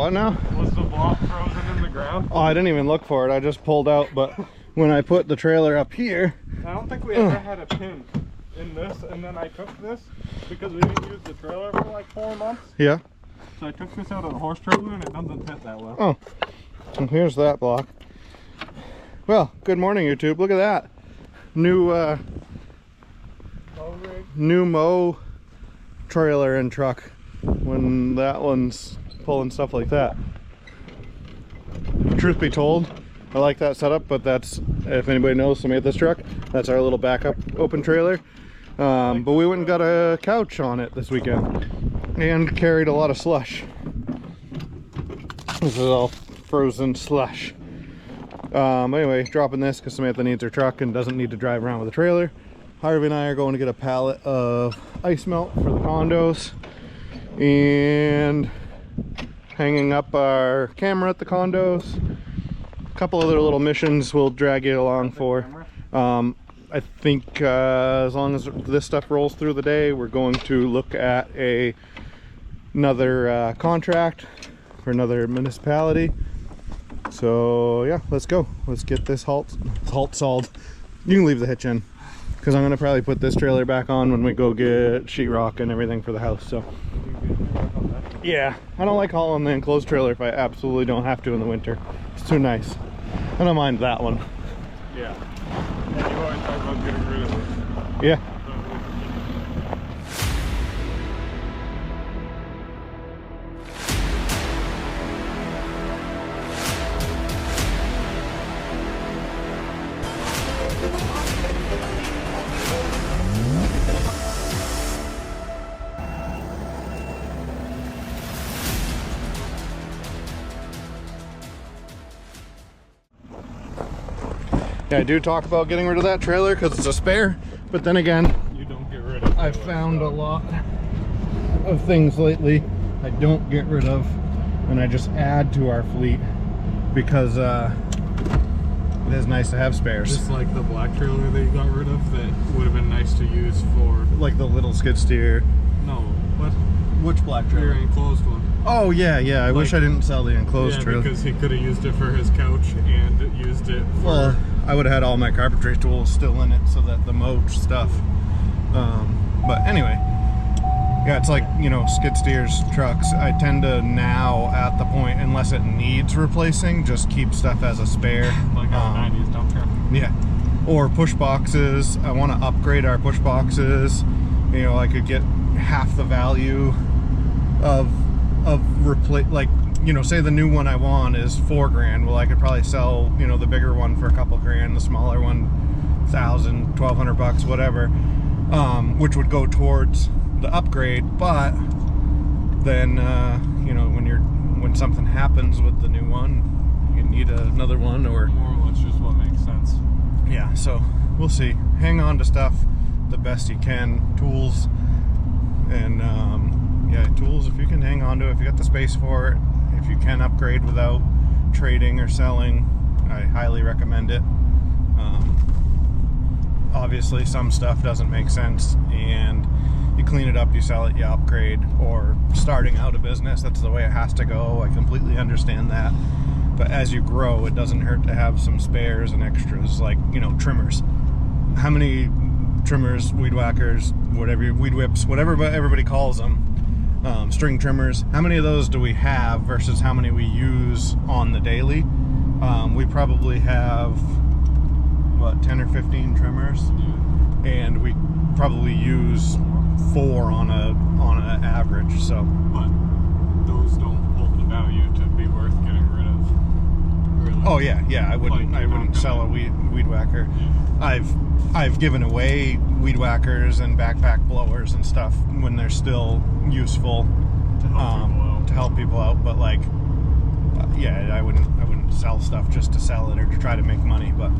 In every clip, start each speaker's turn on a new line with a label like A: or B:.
A: what now?
B: Was the block frozen in the ground?
A: Oh, I didn't even look for it. I just pulled out, but when I put the trailer up here...
B: I don't think we ever had a pin in this, and then I took this because we didn't use the trailer for like 4 months.
A: Yeah.
B: So I took this out of the horse trailer and it doesn't fit that well.
A: Oh, well, here's that block. Well, good morning, YouTube. Look at that. New mow trailer and truck when that one's pulling stuff like that. Truth be told, I like that setup, but that's, if anybody knows somebody at this truck, that's our little backup open trailer. But we went and got a couch on it this weekend and carried a lot of slush. This is all frozen slush. Anyway, dropping this because Samantha needs her truck and doesn't need to drive around with a trailer. Harvey and I are going to get a pallet of ice melt for the condos and hanging up our camera at the condos. A couple other little missions we'll drag you along for. I think as long as this stuff rolls through the day, we're going to look at another contract for another municipality. So yeah, let's go. Let's get this halt solved. You can leave the hitch in because I'm gonna probably put this trailer back on when we go get sheetrock and everything for the house. So yeah, I don't like hauling the enclosed trailer if I absolutely don't have to in the winter. It's too nice. I don't mind that one.
B: Yeah. And you always talk about getting rid of it.
A: Yeah. Yeah, I do talk about getting rid of that trailer because it's a spare, but then again,
B: you don't get rid of it.
A: I've found a lot of things lately I don't get rid of, and I just add to our fleet because it is nice to have spares.
B: Just like the black trailer that you got rid of that would have been nice to use for...
A: Like the little skid steer.
B: No, what?
A: Which black trailer?
B: Your enclosed one.
A: Oh yeah, yeah. I wish I didn't sell the enclosed trailer.
B: Because he could have used it for his couch and used it for...
A: Well, I would have had all my carpentry tools still in it so that the mow stuff. But anyway, yeah, it's like, you know, skid steers, trucks. I tend to now at the point, unless it needs replacing, just keep stuff as a spare.
B: Like a 90s dump truck.
A: Yeah. Or push boxes. I want to upgrade our push boxes. You know, I could get half the value of like, you know, say the new one I want is $4,000. Well, I could probably sell, you know, the bigger one for a couple grand, the smaller one, $1,000, $1,200, whatever, which would go towards the upgrade. But then, you know, when something happens with the new one, you need another one, or
B: more or less just what makes sense.
A: Yeah. So we'll see. Hang on to stuff the best you can. Tools and yeah, tools, if you can hang on to it, if you got the space for it, if you can upgrade without trading or selling, I highly recommend it. Obviously some stuff doesn't make sense, and you clean it up, you sell it, you upgrade. Or starting out a business, that's the way it has to go. I completely understand that, but as you grow, it doesn't hurt to have some spares and extras, like, you know, trimmers. How many trimmers, weed whackers, whatever, weed whips, whatever everybody calls them, string trimmers, how many of those do we have versus how many we use on the daily? We probably have, what, 10 or 15 trimmers, and we probably use 4 on an average. So,
B: but those don't hold the value to be worth getting rid of. Really.
A: Oh yeah, I wouldn't sell a weed whacker. Yeah. I've given away weed whackers and backpack blowers and stuff when they're still useful to help people out. But like, yeah, I wouldn't sell stuff just to sell it or to try to make money. But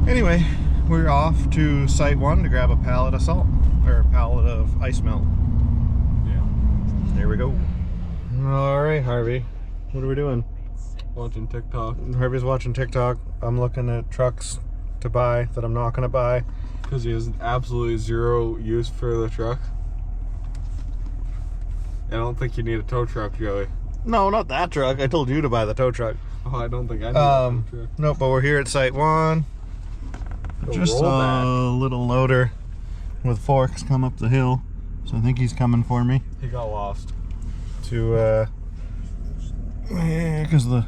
A: anyway, we're off to Site 1 to grab a pallet of salt, or a pallet of ice melt.
B: Yeah.
A: There we go. All right, Harvey, what are we doing?
B: Watching TikTok.
A: Harvey's watching TikTok. I'm looking at trucks to buy that I'm not going to buy.
B: Because he has absolutely zero use for the truck. I don't think you need a tow truck, Joey.
A: No, not that truck. I told you to buy the tow truck.
B: Oh, I don't think I need a truck.
A: Nope, but we're here at Site 1. Just a little loader with forks come up the hill. So I think he's coming for me.
B: He got lost.
A: To, because the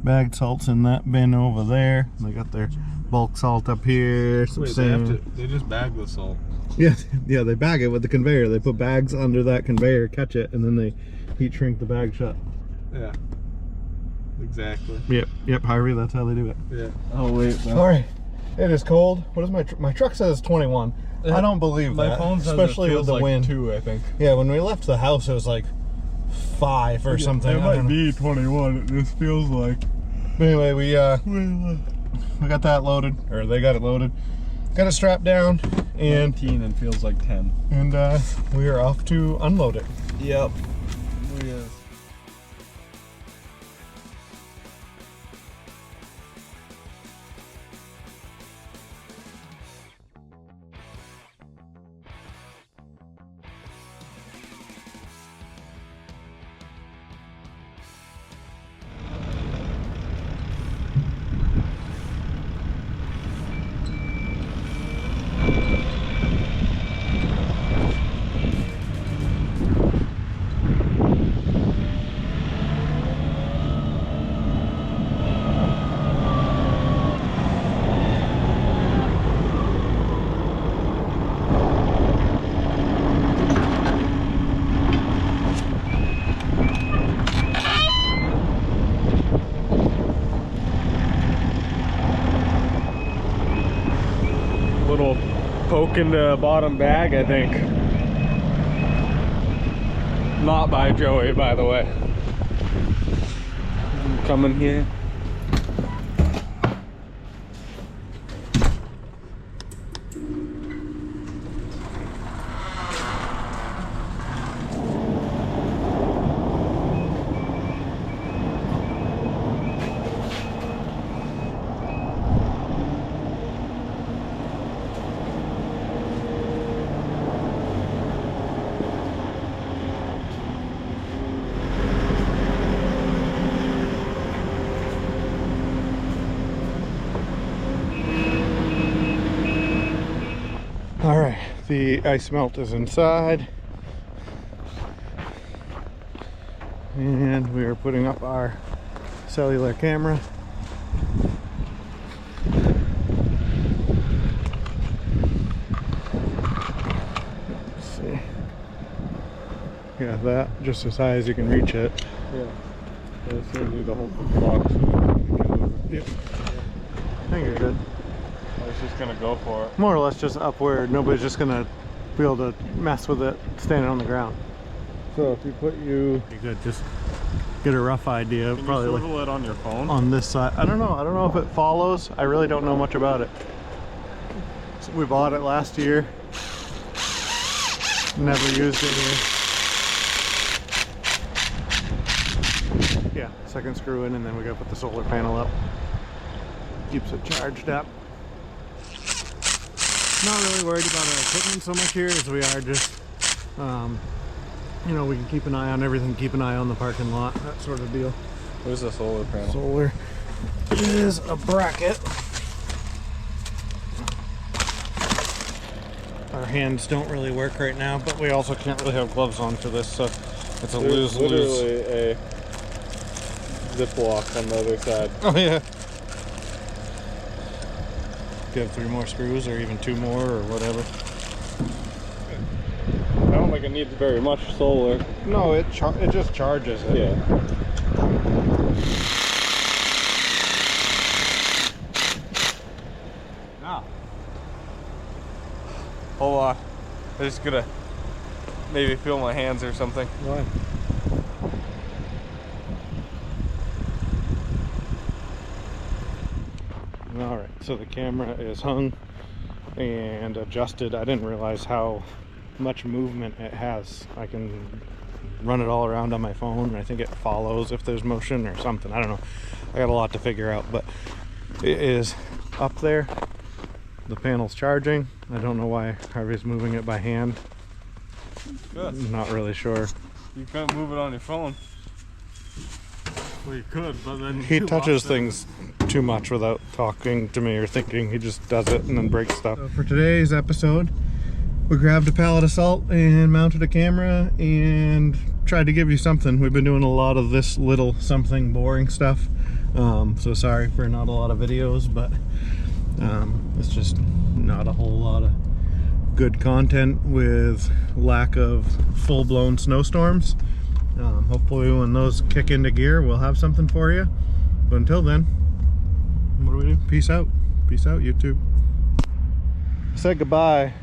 A: bagged salt's in that bin over there. They got their bulk salt up here. Some sand.
B: They just bag the salt.
A: Yeah, they bag it with the conveyor. They put bags under that conveyor, catch it, and then they heat shrink the bag shut.
B: Yeah. Exactly.
A: Yep, Harvey, that's how they do it.
B: Yeah. Oh, wait. No.
A: All right. It is cold. What is my truck says 21. I don't believe
B: my
A: that.
B: phone says
A: especially with the
B: like
A: wind.
B: 2, I think.
A: Yeah, when we left the house, it was like 5 or something.
B: It might be 21. It just feels like.
A: But anyway, we got that loaded, or they got it loaded. Got it strapped down, and
B: 19 and feels like 10.
A: And we are off to unload it.
B: Yep. Yeah. Little poke in the bottom bag, I think. Not by Joey, by the way. Coming here.
A: All right, the ice melt is inside. And we are putting up our cellular camera. Let's see. Yeah, that just as high as you can reach it.
B: Yeah. That's gonna do the whole box.
A: Yep. I think you're good.
B: I was just gonna go for it.
A: More or less just up where nobody's just gonna be able to mess with it standing on the ground. So if you put you good, just get a rough idea.
B: Can
A: probably
B: you
A: like
B: swivel it on your phone?
A: on this side. I don't know if it follows. I really don't know much about it. So we bought it last year. Never used it here. Yeah, second screw in, and then we gotta put the solar panel up. Keeps it charged up. Not really worried about our equipment so much here as we are just, you know, we can keep an eye on everything, keep an eye on the parking lot, that sort of deal.
B: Where's the solar panel?
A: Solar is a bracket. Our hands don't really work right now, but we also can't really have gloves on for this, so it's a lose-lose.
B: Literally a ziplock on the other side.
A: Oh yeah. Do you have 3 more screws, or even 2 more, or whatever?
B: I don't think it needs very much solar.
A: No, it just charges it.
B: Yeah.
A: Now.
B: Hold on. I'm just gonna maybe feel my hands or something.
A: Why? All right, so the camera is hung and adjusted. I didn't realize how much movement it has. I can run it all around on my phone, and I think it follows if there's motion or something. I don't know. I got a lot to figure out, but it is up there. The panel's charging. I don't know why Harvey's moving it by hand.
B: Good.
A: Not really sure.
B: You couldn't move it on your phone. Well, you could, but then
A: He
B: you
A: touches
B: lost it.
A: things too much without talking to me or thinking. He just does it and then breaks stuff. So for today's episode, we grabbed a pallet of salt and mounted a camera and tried to give you something. We've been doing a lot of this little something boring stuff. So sorry for not a lot of videos, but it's just not a whole lot of good content with lack of full-blown snowstorms. Hopefully when those kick into gear, we'll have something for you. But until then, what do we do? Peace out. Peace out, YouTube. I said goodbye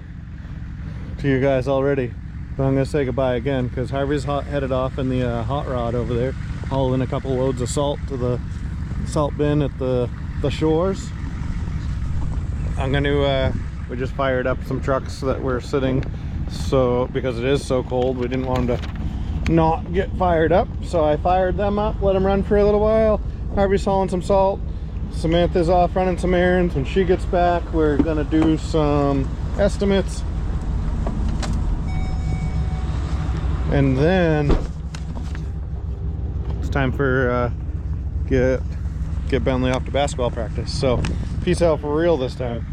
A: to you guys already, but I'm gonna say goodbye again because Harvey's headed off in the hot rod over there, hauling a couple loads of salt to the salt bin at the shores. I'm gonna we just fired up some trucks that were sitting, so because it is so cold we didn't want them to not get fired up, so I fired them up, let them run for a little while. Harvey's hauling some salt, Samantha's off running some errands. When she gets back, we're gonna do some estimates, and then it's time for get Bentley off to basketball practice. So peace out for real this time.